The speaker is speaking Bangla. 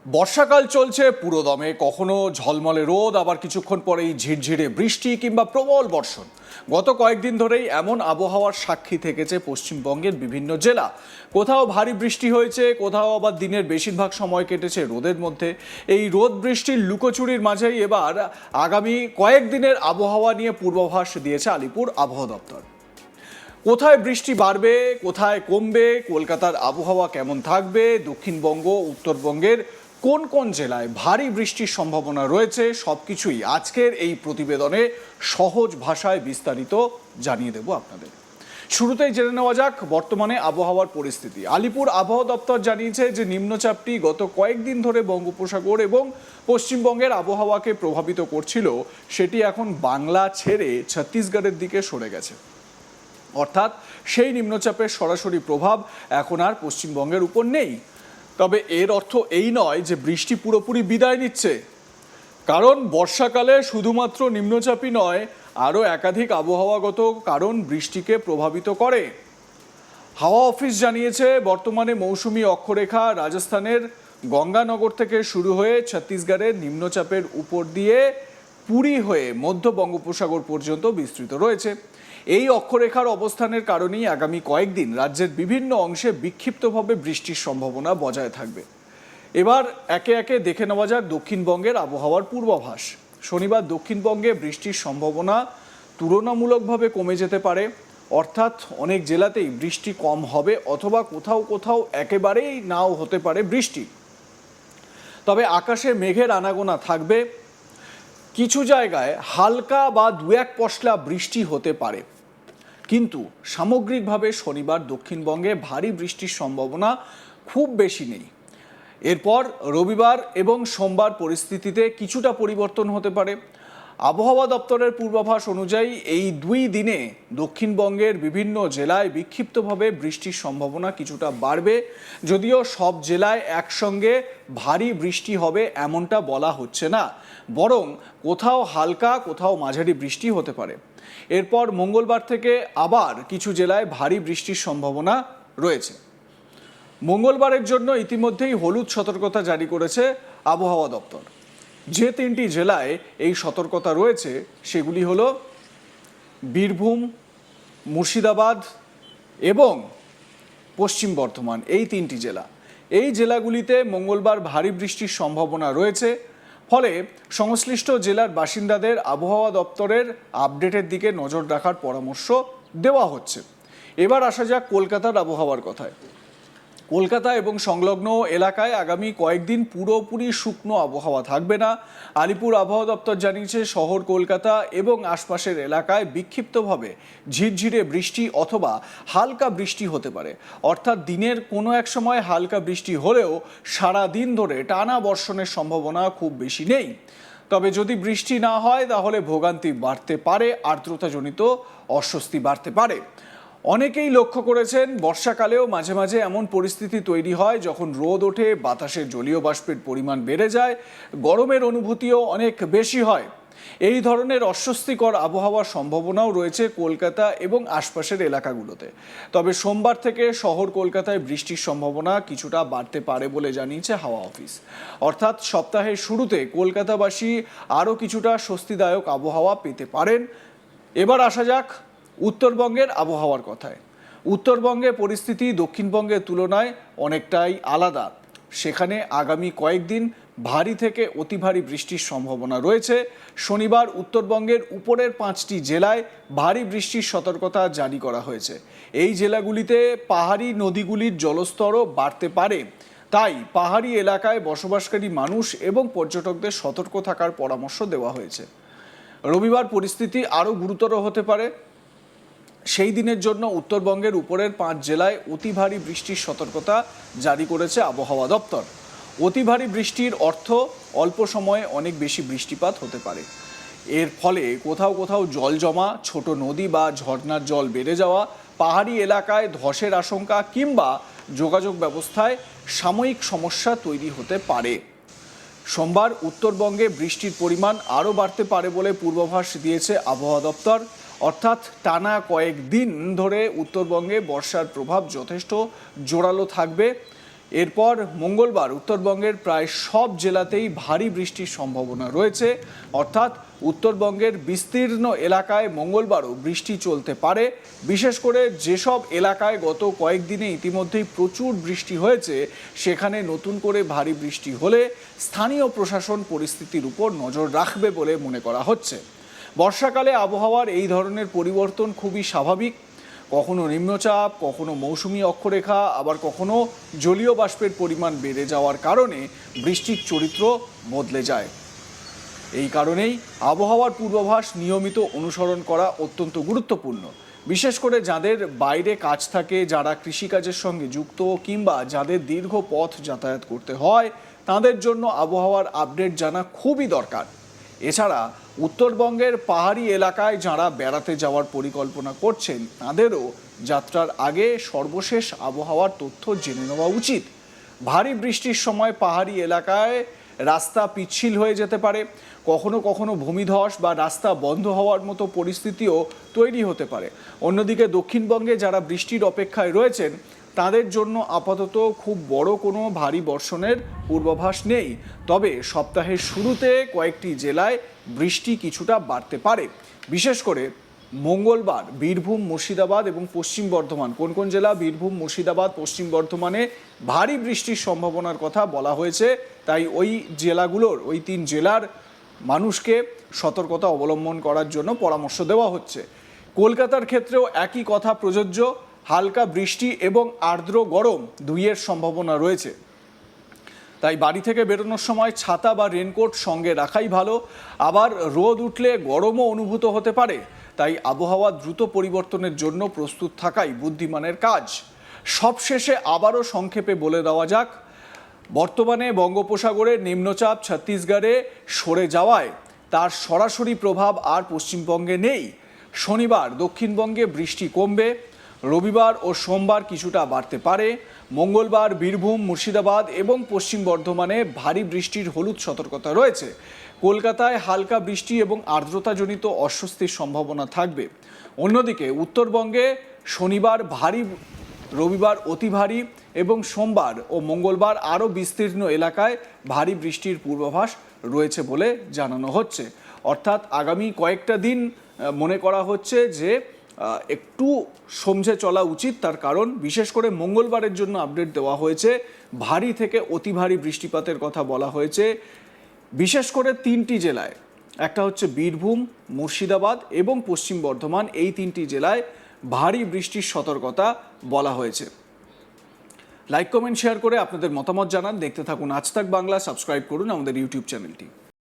বর্ষাকাল চলছে পুরোদমে, কখনো ঝলমলে রোদ, আবার কিছুক্ষণ পরেই ঝিরঝিরে বৃষ্টি কিংবা প্রবল বর্ষণ। গত কয়েকদিন ধরেই এমন আবহাওয়ার সাক্ষী থেকেছে পশ্চিমবঙ্গের বিভিন্ন জেলা। কোথাও ভারী বৃষ্টি হয়েছে, কোথাও আবার দিনের বেশিরভাগ সময় কেটেছে রোদের মধ্যে। এই রোদ বৃষ্টির লুকোচুরির মাঝেই এবার আগামী কয়েকদিনের আবহাওয়া নিয়ে পূর্বাভাস দিয়েছে আলিপুর আবহাওয়া দপ্তর। কোথায় বৃষ্টি বাড়বে, কোথায় কমবে, কলকাতার আবহাওয়া কেমন থাকবে, দক্ষিণবঙ্গ উত্তরবঙ্গের কোন কোন জেলায় ভারী বৃষ্টির সম্ভাবনা রয়েছে, সবকিছুই আজকের এই প্রতিবেদনে সহজ ভাষায় বিস্তারিত জানিয়ে দেব আপনাদের। শুরুতেই জেনে নেওয়া যাক বর্তমানে আবহাওয়ার পরিস্থিতি। আলিপুর আবহাওয়া দপ্তর জানিয়েছে যে নিম্নচাপটি গত কয়েকদিন ধরে বঙ্গোপসাগর এবং পশ্চিমবঙ্গের আবহাওয়াকে প্রভাবিত করছিল, সেটি এখন বাংলা ছেড়ে ছত্তিশগড়ের দিকে সরে গেছে। অর্থাৎ সেই নিম্নচাপের সরাসরি প্রভাব এখন আর পশ্চিমবঙ্গের উপর নেই। তবে এর অর্থ এই নয় যে বৃষ্টি পুরোপুরি বিদায় নিচ্ছে, কারণ বর্ষাকালে শুধুমাত্র নিম্নচাপই নয়, আরও একাধিক আবহাওয়াগত কারণ বৃষ্টিকে প্রভাবিত করে। হাওয়া অফিস জানিয়েছে বর্তমানে মৌসুমি অক্ষরেখা রাজস্থানের গঙ্গানগর থেকে শুরু হয়ে ছত্তিশগড়ের নিম্নচাপের উপর দিয়ে পুরী হয়ে মধ্য বঙ্গোপসাগর পর্যন্ত বিস্তৃত রয়েছে। এই অক্ষরেখার অবস্থানের কারণেই আগামী কয়েকদিন রাজ্যের বিভিন্ন অংশে বিক্ষিপ্তভাবে বৃষ্টির সম্ভাবনা বজায় থাকবে। এবার একে একে দেখে নেওয়া যাক দক্ষিণবঙ্গের আবহাওয়ার পূর্বাভাস। শনিবার দক্ষিণবঙ্গে বৃষ্টির সম্ভাবনা তুলনামূলকভাবে কমে যেতে পারে, অর্থাৎ অনেক জেলাতেই বৃষ্টি কম হবে অথবা কোথাও কোথাও একেবারেই নাও হতে পারে বৃষ্টি। তবে আকাশে মেঘের আনাগোনা থাকবে, কিছু জায়গায় হালকা বা দু এক পশলা বৃষ্টি হতে পারে, কিন্তু সামগ্রিকভাবে শনিবার দক্ষিণবঙ্গে ভারী বৃষ্টির সম্ভাবনা খুব বেশি নেই। এরপর রবিবার এবং সোমবার পরিস্থিতিতে কিছুটা পরিবর্তন হতে পারে। আবহাওয়া দপ্তরের পূর্বাভাস অনুযায়ী এই দুই দিনে দক্ষিণবঙ্গের বিভিন্ন জেলায় বিক্ষিপ্তভাবে বৃষ্টির সম্ভাবনা কিছুটা বাড়বে, যদিও সব জেলায় একসঙ্গে ভারী বৃষ্টি হবে এমনটা বলা হচ্ছে না, বরং কোথাও হালকা কোথাও মাঝারি বৃষ্টি হতে পারে। এরপর মঙ্গলবার থেকে আবার কিছু জেলায় ভারী বৃষ্টির সম্ভাবনা রয়েছে। মঙ্গলবারের জন্য ইতিমধ্যেই হলুদ সতর্কতা জারি করেছে আবহাওয়া দপ্তর। যে তিনটি জেলায় এই সতর্কতা রয়েছে সেগুলি হলো বীরভূম, মুর্শিদাবাদ এবং পশ্চিম বর্ধমান। এই তিনটি জেলা, এই জেলাগুলিতে মঙ্গলবার ভারী বৃষ্টির সম্ভাবনা রয়েছে। ফলে সংশ্লিষ্ট জেলার বাসিন্দাদের আবহাওয়া দপ্তরের আপডেটের দিকে নজর রাখার পরামর্শ দেওয়া হচ্ছে। এবার আসা যাক কলকাতার আবহাওয়ার কথায়। কলকাতা এবং সংলগ্ন এলাকায় আগামী কয়েকদিন পুরোপুরি শুকনো আবহাওয়া থাকবে না। আলিপুর আবহাওয়া দপ্তর জানিয়েছে শহর কলকাতা এবং আশপাশের এলাকায় বিক্ষিপ্তভাবে ঝিরঝিরে বৃষ্টি অথবা হালকা বৃষ্টি হতে পারে। অর্থাৎ দিনের কোনো এক সময় হালকা বৃষ্টি হলেও সারা দিন ধরে টানা বর্ষণের সম্ভাবনা খুব বেশি নেই। তবে যদি বৃষ্টি না হয় তাহলে ভোগান্তি বাড়তে পারে, আর্দ্রতাজনিত অস্বস্তি বাড়তে পারে। অনেকেই লক্ষ্য করেছেন বর্ষাকালেও মাঝে মাঝে এমন পরিস্থিতি তৈরি হয় যখন রোদ ওঠে, বাতাসে জলীয় বাষ্পের পরিমাণ বেড়ে যায়, গরমের অনুভূতিও অনেক বেশি হয়। এই ধরনের অস্বস্তিকর আবহাওয়ার সম্ভাবনাও রয়েছে কলকাতা এবং আশপাশের এলাকাগুলোতে। তবে সোমবার থেকে শহর কলকাতায় বৃষ্টির সম্ভাবনা কিছুটা বাড়তে পারে বলে জানিয়েছে হাওয়া অফিস। অর্থাৎ সপ্তাহের শুরুতে কলকাতাবাসী আরও কিছুটা স্বস্তিদায়ক আবহাওয়া পেতে পারেন। এবার আসা যাক উত্তরবঙ্গের আবহাওয়ার কথায়। উত্তরবঙ্গে পরিস্থিতি দক্ষিণবঙ্গের তুলনায় অনেকটাই আলাদা। সেখানে আগামী কয়েকদিন ভারী থেকে অতি ভারী বৃষ্টির সম্ভাবনা রয়েছে। শনিবার উত্তরবঙ্গের উপরের 5টি জেলায় ভারী বৃষ্টির সতর্কতা জারি করা হয়েছে। এই জেলাগুলিতে পাহাড়ি নদীগুলির জলস্তরও বাড়তে পারে, তাই পাহাড়ি এলাকায় বসবাসকারী মানুষ এবং পর্যটকদের সতর্ক থাকার পরামর্শ দেওয়া হয়েছে। রবিবার পরিস্থিতি আরও গুরুতর হতে পারে। সেই দিনের জন্য উত্তরবঙ্গের উপরের 5 জেলায় অতি ভারী বৃষ্টির সতর্কতা জারি করেছে আবহাওয়া দপ্তর। অতি ভারী বৃষ্টির অর্থ অল্প সময়ে অনেক বেশি বৃষ্টিপাত হতে পারে। এর ফলে কোথাও কোথাও জল জমা, ছোট নদী বা ঝর্ণার জল বেড়ে যাওয়া, পাহাড়ি এলাকায় ধসের আশঙ্কা কিংবা যোগাযোগ ব্যবস্থায় সাময়িক সমস্যা তৈরি হতে পারে। সোমবার উত্তরবঙ্গে বৃষ্টির পরিমাণ আরও বাড়তে পারে বলে পূর্বাভাস দিয়েছে আবহাওয়া দপ্তর। অর্থাৎ টানা কয়েকদিন ধরে উত্তরবঙ্গে বর্ষার প্রভাব যথেষ্ট জোরালো থাকবে। এরপর মঙ্গলবার উত্তরবঙ্গের প্রায় সব জেলাতেই ভারী বৃষ্টির সম্ভাবনা রয়েছে, অর্থাৎ উত্তরবঙ্গের বিস্তীর্ণ এলাকায় মঙ্গলবারও বৃষ্টি চলতে পারে। বিশেষ করে যেসব এলাকায় গত কয়েকদিনে ইতিমধ্যেই প্রচুর বৃষ্টি হয়েছে, সেখানে নতুন করে ভারী বৃষ্টি হলে স্থানীয় প্রশাসন পরিস্থিতির উপর নজর রাখবে বলে মনে করা হচ্ছে। বর্ষাকালে আবহাওয়ার এই ধরনের পরিবর্তন খুবই স্বাভাবিক। কখনো নিম্নচাপ, কখনো মৌসুমি অক্ষরেখা, আবার কখনো জলীয় বাষ্পের পরিমাণ বেড়ে যাওয়ার কারণে বৃষ্টির চরিত্র বদলে যায়। এই কারণেই আবহাওয়ার পূর্বাভাস নিয়মিত অনুসরণ করা অত্যন্ত গুরুত্বপূর্ণ। বিশেষ করে যাদের বাইরে কাজ থাকে, যারা কৃষিকাজের সঙ্গে যুক্ত, কিংবা যাদের দীর্ঘ পথ যাতায়াত করতে হয়, তাদের জন্য আবহাওয়ার আপডেট জানা খুবই দরকার। এছাড়া উত্তরবঙ্গের পাহাড়ি এলাকায় যারা বেড়াতে যাওয়ার পরিকল্পনা করছেন, তাদেরও যাত্রার আগে সর্বশেষ আবহাওয়ার তথ্য জেনে নেওয়া উচিত। ভারী বৃষ্টির সময় পাহাড়ি এলাকায় রাস্তা পিচ্ছিল হয়ে যেতে পারে, কখনো কখনো ভূমিধস বা রাস্তা বন্ধ হওয়ার মতো পরিস্থিতিও তৈরি হতে পারে। অন্যদিকে দক্ষিণবঙ্গে যারা বৃষ্টির অপেক্ষায় রয়েছেন, তাদের জন্য আপাতত খুব বড় কোনো ভারী বর্ষণের পূর্বাভাস নেই। তবে সপ্তাহের শুরুতে কয়েকটি জেলায় বৃষ্টি কিছুটা বাড়তে পারে। বিশেষ করে মঙ্গলবার বীরভূম, মুর্শিদাবাদ এবং পশ্চিম বর্ধমান, কোন কোন জেলা? বীরভূম, মুর্শিদাবাদ, পশ্চিম বর্ধমানে ভারী বৃষ্টির সম্ভাবনার কথা বলা হয়েছে। তাই ওই জেলাগুলোর, ওই 3 জেলার মানুষকে সতর্কতা অবলম্বন করার জন্য পরামর্শ দেওয়া হচ্ছে। কলকাতার ক্ষেত্রেও একই কথা প্রযোজ্য। হালকা বৃষ্টি এবং আর্দ্র গরম দুইয়ের সম্ভাবনা রয়েছে। তাই বাড়ি থেকে বেরোনোর সময় ছাতা বা রেনকোট সঙ্গে রাখাই ভালো। আবার রোদ উঠলে গরমও অনুভূত হতে পারে। তাই আবহাওয়া দ্রুত পরিবর্তনের জন্য প্রস্তুত থাকাই বুদ্ধিমানের কাজ। সবশেষে আবারও সংক্ষেপে বলে দেওয়া যাক, বর্তমানে বঙ্গোপসাগরে নিম্নচাপ ছত্তিশগড়ে সরে যাওয়ায় তার সরাসরি প্রভাব আর পশ্চিমবঙ্গে নেই। শনিবার দক্ষিণবঙ্গে বৃষ্টি কমবে, রবিবার ও সোমবার কিছুটা বাড়তে পারে। মঙ্গলবার বীরভূম, মুর্শিদাবাদ এবং পশ্চিম বর্ধমানে ভারী বৃষ্টির হলুদ সতর্কতা রয়েছে। কলকাতায় হালকা বৃষ্টি এবং আর্দ্রতাজনিত অস্বস্তির সম্ভাবনা থাকবে। অন্যদিকে উত্তরবঙ্গে শনিবার ভারী, রবিবার অতি ভারী এবং সোমবার ও মঙ্গলবার আরও বিস্তীর্ণ এলাকায় ভারী বৃষ্টির পূর্বাভাস রয়েছে বলে জানানো হচ্ছে। অর্থাৎ আগামী কয়েকটা দিন মনে করা হচ্ছে যে একটু সমঝে চলা উচিত। তার কারণ বিশেষ করে মঙ্গলবারের জন্য আপডেট দেওয়া হয়েছে, ভারী থেকে অতি ভারী বৃষ্টিপাতের কথা বলা হয়েছে। বিশেষ করে 3টি জেলায়, একটা হচ্ছে বীরভূম, মুর্শিদাবাদ এবং পশ্চিম বর্ধমান, এই 3টি জেলায় ভারী বৃষ্টির সতর্কতা বলা হয়েছে। লাইক, কমেন্ট, শেয়ার করে আপনাদের মতামত জানান। দেখতে থাকুন আজ তাক বাংলা, সাবস্ক্রাইব করুন আমাদের ইউটিউব চ্যানেলটি।